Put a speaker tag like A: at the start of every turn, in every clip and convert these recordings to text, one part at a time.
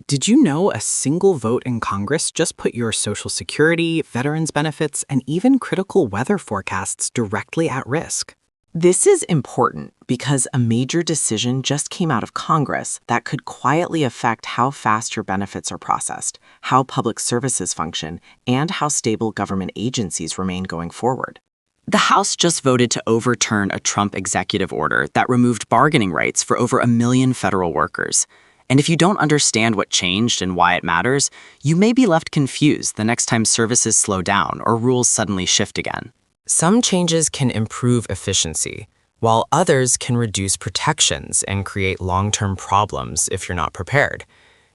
A: Did you know a single vote in Congress just put your Social Security, veterans benefits, and even critical weather forecasts directly at risk?
B: This is important because a major decision just came out of Congress that could quietly affect how fast your benefits are processed, how public services function, and how stable government agencies remain going forward. The House just voted to overturn a Trump executive order that removed bargaining rights for over 1 million federal workers. And if you don't understand what changed and why it matters, you may be left confused the next time services slow down or rules suddenly shift again.
C: Some changes can improve efficiency, while others can reduce protections and create long-term problems if you're not prepared.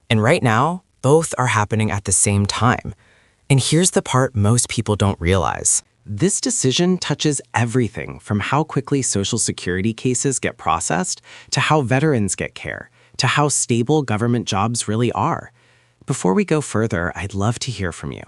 C: And right now, both are happening at the same time. And here's the part most people don't realize.
D: This decision touches everything from how quickly Social Security cases get processed to how veterans get care, to how stable government jobs really are. Before we go further, I'd love to hear from you.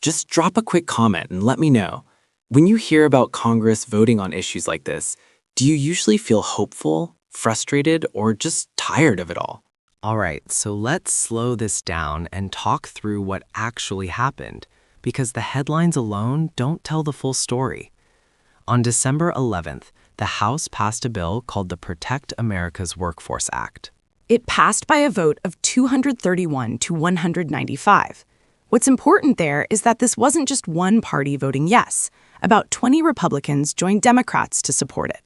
A: Just drop a quick comment and let me know. When you hear about Congress voting on issues like this, do you usually feel hopeful, frustrated, or just tired of it all?
C: All right, so let's slow this down and talk through what actually happened, because the headlines alone don't tell the full story. On December 11th, the House passed a bill called the Protect America's Workforce Act.
E: It passed by a vote of 231 to 195. What's important there is that this wasn't just one party voting yes. About 20 Republicans joined Democrats to support it.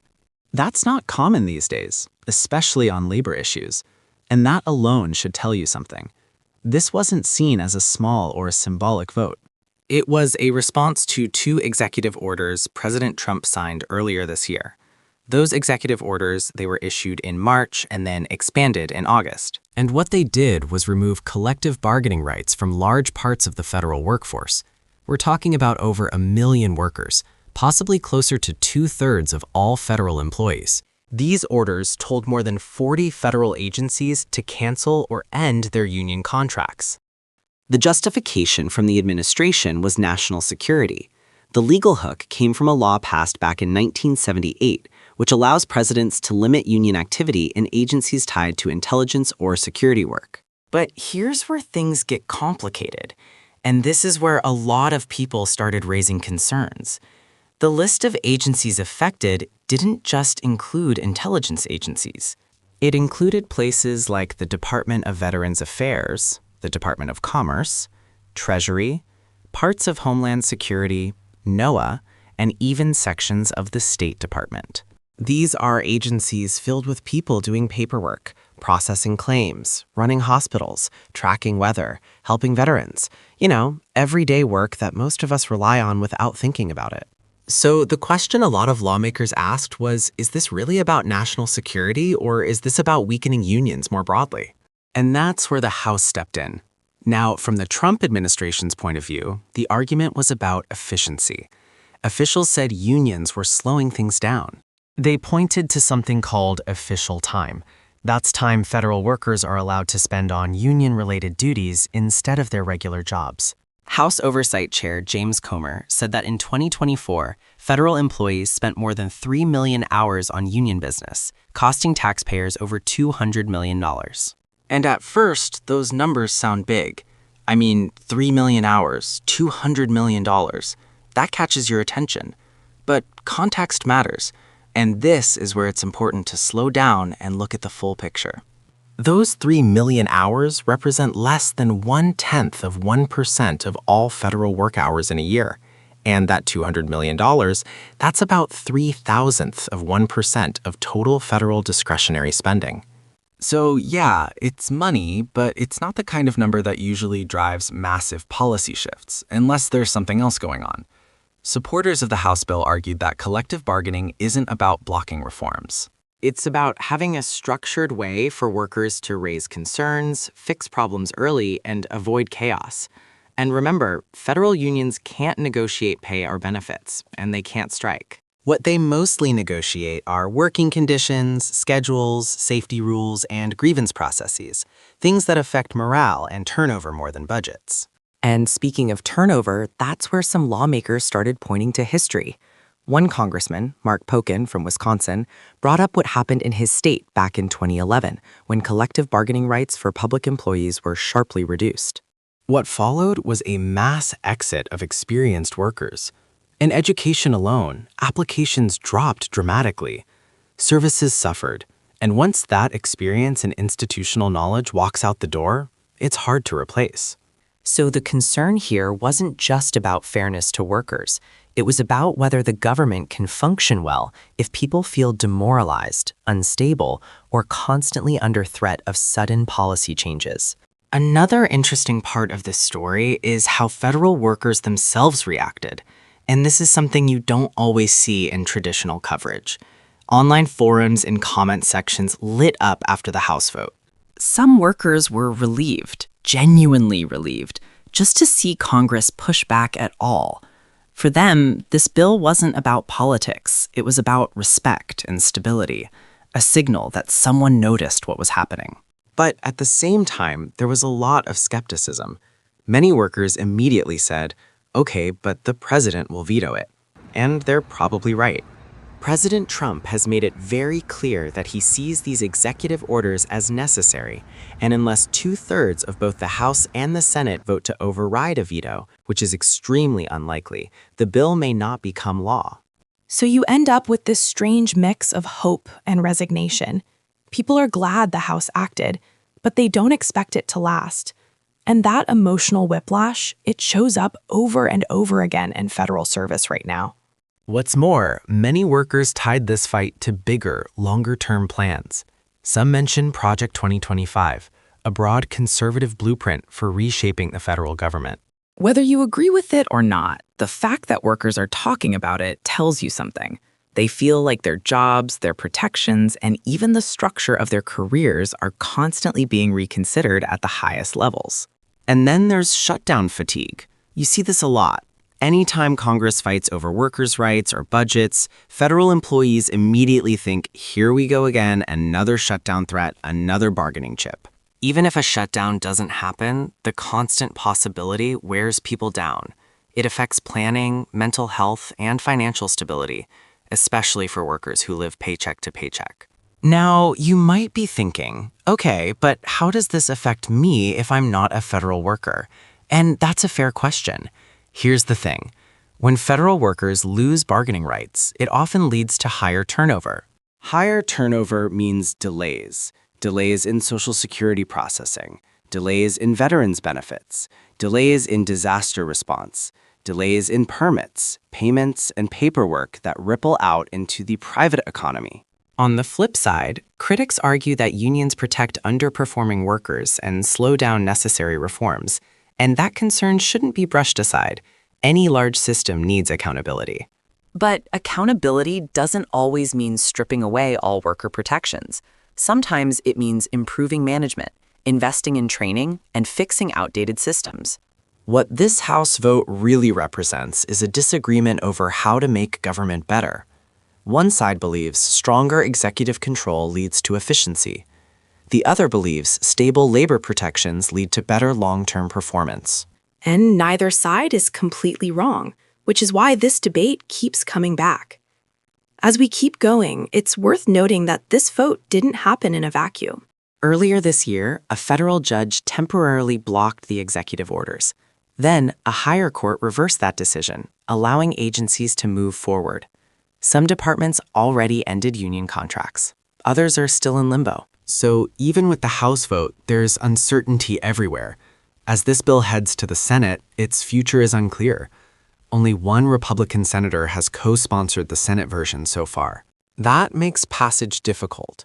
D: That's not common these days, especially on labor issues. And that alone should tell you something. This wasn't seen as a small or a symbolic vote.
A: It was a response to 2 executive orders President Trump signed earlier this year. Those executive orders, they were issued in March and then expanded in August.
C: And what they did was remove collective bargaining rights from large parts of the federal workforce. We're talking about over 1 million workers, possibly closer to 2/3 of all federal employees.
A: These orders told more than 40 federal agencies to cancel or end their union contracts.
B: The justification from the administration was national security. The legal hook came from a law passed back in 1978, which allows presidents to limit union activity in agencies tied to intelligence or security work.
C: But here's where things get complicated, and this is where a lot of people started raising concerns. The list of agencies affected didn't just include intelligence agencies. It included places like the Department of Veterans Affairs, the Department of Commerce, Treasury, parts of Homeland Security, NOAA, and even sections of the State Department.
D: These are agencies filled with people doing paperwork, processing claims, running hospitals, tracking weather, helping veterans. Everyday work that most of us rely on without thinking about it.
A: So the question a lot of lawmakers asked was, is this really about national security or is this about weakening unions more broadly? And that's where the House stepped in. Now, from the Trump administration's point of view, the argument was about efficiency. Officials said unions were slowing things down.
C: They pointed to something called official time. That's time federal workers are allowed to spend on union-related duties instead of their regular jobs.
B: House Oversight Chair James Comer said that in 2024, federal employees spent more than 3 million hours on union business, costing taxpayers over $200 million.
A: And at first, those numbers sound big. 3 million hours, $200 million. That catches your attention. But context matters. And this is where it's important to slow down and look at the full picture. Those 3 million hours represent less than 1/10 of 1% of all federal work hours in a year. And that $200 million, that's about 3/1000th of 1% of total federal discretionary spending. So yeah, it's money, but it's not the kind of number that usually drives massive policy shifts, unless there's something else going on. Supporters of the House bill argued that collective bargaining isn't about blocking reforms.
C: It's about having a structured way for workers to raise concerns, fix problems early, and avoid chaos. And remember, federal unions can't negotiate pay or benefits, and they can't strike.
A: What they mostly negotiate are working conditions, schedules, safety rules, and grievance processes, things that affect morale and turnover more than budgets.
B: And speaking of turnover, that's where some lawmakers started pointing to history. One congressman, Mark Pocan from Wisconsin, brought up what happened in his state back in 2011 when collective bargaining rights for public employees were sharply reduced.
D: What followed was a mass exit of experienced workers. In education alone, applications dropped dramatically. Services suffered, and once that experience and institutional knowledge walks out the door, it's hard to replace.
C: So the concern here wasn't just about fairness to workers. It was about whether the government can function well if people feel demoralized, unstable, or constantly under threat of sudden policy changes.
A: Another interesting part of this story is how federal workers themselves reacted, and this is something you don't always see in traditional coverage. Online forums and comment sections lit up after the House vote.
E: Some workers were relieved, genuinely relieved, just to see Congress push back at all. For them, this bill wasn't about politics. It was about respect and stability, a signal that someone noticed what was happening.
D: But at the same time, there was a lot of skepticism. Many workers immediately said, okay, but the president will veto it. And they're probably right. President Trump has made it very clear that he sees these executive orders as necessary, and unless 2/3 of both the House and the Senate vote to override a veto, which is extremely unlikely, the bill may not become law.
E: So you end up with this strange mix of hope and resignation. People are glad the House acted, but they don't expect it to last. And that emotional whiplash, it shows up over and over again in federal service right now.
D: What's more, many workers tied this fight to bigger, longer-term plans. Some mention Project 2025, a broad conservative blueprint for reshaping the federal government.
E: Whether you agree with it or not, the fact that workers are talking about it tells you something. They feel like their jobs, their protections, and even the structure of their careers are constantly being reconsidered at the highest levels.
A: And then there's shutdown fatigue. You see this a lot. Anytime Congress fights over workers' rights or budgets, federal employees immediately think, here we go again, another shutdown threat, another bargaining chip. Even if a shutdown doesn't happen, the constant possibility wears people down. It affects planning, mental health, and financial stability, especially for workers who live paycheck to paycheck. Now, you might be thinking, okay, but how does this affect me if I'm not a federal worker? And that's a fair question. Here's the thing. When federal workers lose bargaining rights, it often leads to higher turnover. Higher turnover means delays. Delays in Social Security processing, delays in veterans benefits, delays in disaster response, delays in permits, payments, and paperwork that ripple out into the private economy. On the flip side, critics argue that unions protect underperforming workers and slow down necessary reforms, and that concern shouldn't be brushed aside. Any large system needs accountability.
C: But accountability doesn't always mean stripping away all worker protections. Sometimes it means improving management, investing in training, and fixing outdated systems.
A: What this House vote really represents is a disagreement over how to make government better. One side believes stronger executive control leads to efficiency. The other believes stable labor protections lead to better long-term performance.
E: And neither side is completely wrong, which is why this debate keeps coming back. As we keep going, it's worth noting that this vote didn't happen in a vacuum.
A: Earlier this year, a federal judge temporarily blocked the executive orders. Then, a higher court reversed that decision, allowing agencies to move forward. Some departments already ended union contracts. Others are still in limbo. So even with the House vote, there's uncertainty everywhere. As this bill heads to the Senate, its future is unclear. Only one Republican senator has co-sponsored the Senate version so far. That makes passage difficult.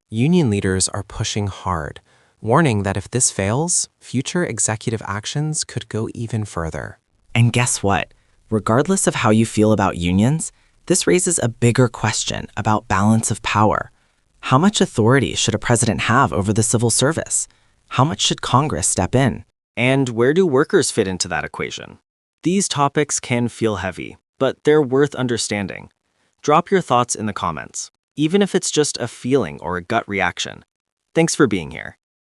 A: Union leaders are pushing hard, warning that if this fails, future executive actions could go even further. And guess what? Regardless of how you feel about unions, this raises a bigger question about balance of power. How much authority should a president have over the civil service? How much should Congress step in? And where do workers fit into that equation? These topics can feel heavy, but they're worth understanding. Drop your thoughts in the comments, even if it's just a feeling or a gut reaction. Thanks for being here.